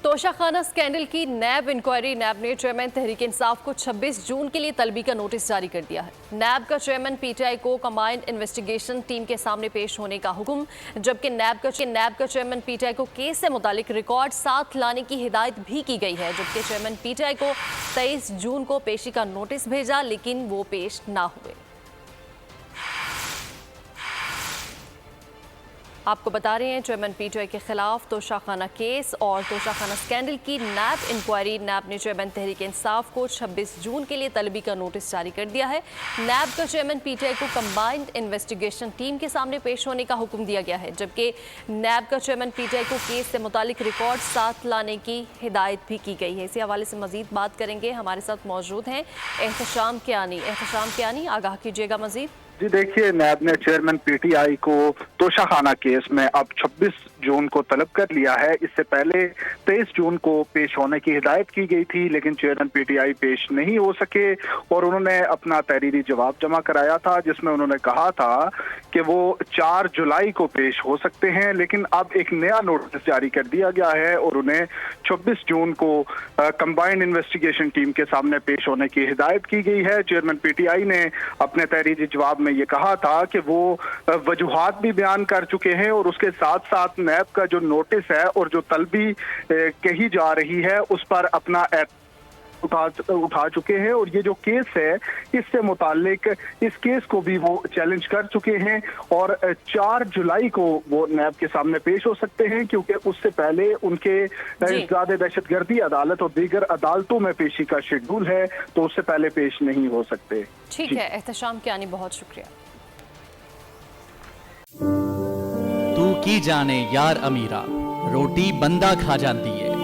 Toshakhana scandal की नैब inquiry. नैब ने chairman Tehreek Insaf को 26 जून के लिए तलबी का नोटिस जारी कर दिया है। नैब का चेयरमैन पीटीआई को कंबाइंड इन्वेस्टिगेशन टीम के सामने पेश होने का हुक्म, जबकि नैब का चेयरमैन पीटीआई को केस से मुतालिक रिकॉर्ड साथ लाने की हिदायत भी की गई है। जबकि चेयरमैन पीटीआई को 23 जून को पेशी का नोटिस भेजा, लेकिन वो पेश ना हुए। आपको बता रहे हैं, चेयरमैन पीटीआई के खिलाफ तोशाखाना केस और तोशाखाना स्कैंडल की नैब इंक्वायरी। नैब ने चेयरमैन तहरीक इंसाफ को 26 जून के लिए तलबी का नोटिस जारी कर दिया है। नैब का चेयरमैन पीटीआई को कंबाइंड इन्वेस्टिगेशन टीम के सामने पेश होने का हुक्म दिया गया है, जबकि नैब का चेयरमैन पीटीआई को केस से मुतालिक रिकॉर्ड साथ लाने की हिदायत भी की गई है। इसी हवाले से मजीद बात करेंगे। हमारे साथ मौजूद हैं एहतशाम कियानी। आगाह कीजिएगा मजीद। जी देखिए, नैब ने चेयरमैन पीटीआई को तोशाखाना केस में अब 26 जून को तलब कर लिया है। इससे पहले 23 जून को पेश होने की हिदायत की गई थी, लेकिन चेयरमैन पीटीआई पेश नहीं हो सके और उन्होंने अपना तहरीरी जवाब जमा कराया था, जिसमें उन्होंने कहा था कि वो 4 जुलाई को पेश हो सकते हैं। लेकिन अब एक नया नोटिस जारी कर दिया गया है और उन्हें 26 जून को कंबाइंड इन्वेस्टिगेशन टीम के सामने पेश होने की हिदायत की गई है। चेयरमैन पीटीआई ने अपने तहरीरी जवाब में ये कहा था कि वो वजूहात भी बयान कर चुके हैं और उसके साथ साथ नैब का जो नोटिस है और जो तलबी कही जा रही है उस पर अपना उठा चुके हैं। और ये जो केस है, इससे मुतालिक इस केस को भी वो चैलेंज कर चुके हैं और 4 जुलाई को वो नैब के सामने पेश हो सकते हैं, क्योंकि उससे पहले उनके ज़्यादा दहशतगर्दी अदालत और दीगर अदालतों में पेशी का शेड्यूल है, तो उससे पहले पेश नहीं हो सकते। ठीक है एहतशाम कियानी, बहुत शुक्रिया। तू की जाने यार अमीरा, रोटी बंदा खा जाती है।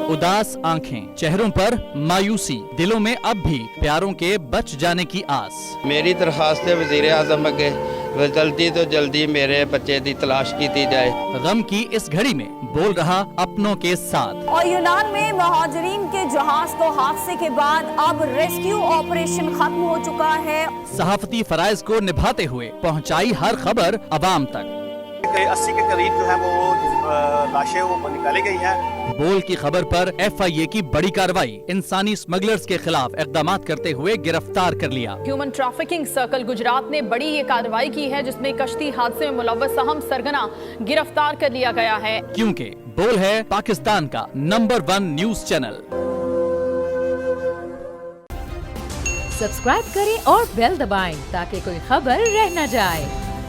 उदास आंखें, चेहरों पर मायूसी, दिलों में अब भी प्यारों के बच जाने की आस। मेरी दरखास्त है वज़ीर आज़म के, जल्दी तो जल्दी मेरे बच्चे की तलाश की जाए। गम की इस घड़ी में बोल रहा अपनों के साथ। और यूनान में महाजरीन के जहाज को हादसे के बाद अब रेस्क्यू ऑपरेशन खत्म हो चुका है। सहाफती फराइज को निभाते हुए पहुंचाई हर खबर अवाम तक। 80 के करीब जो है वो लाशें वो निकाली गई हैं। बोल की खबर पर FIA की बड़ी कार्रवाई, इंसानी स्मगलर्स के खिलाफ इक़दामात करते हुए गिरफ्तार कर लिया। ह्यूमन ट्रैफिकिंग सर्कल गुजरात ने बड़ी ये कार्रवाई की है, जिसमें कश्ती हादसे में मुलव्वस अहम सरगना गिरफ्तार कर लिया गया है। क्योंकि बोल है पाकिस्तान का नंबर 1 न्यूज चैनल। सब्सक्राइब करें और बेल दबाएं ताकि कोई खबर रह न जाए।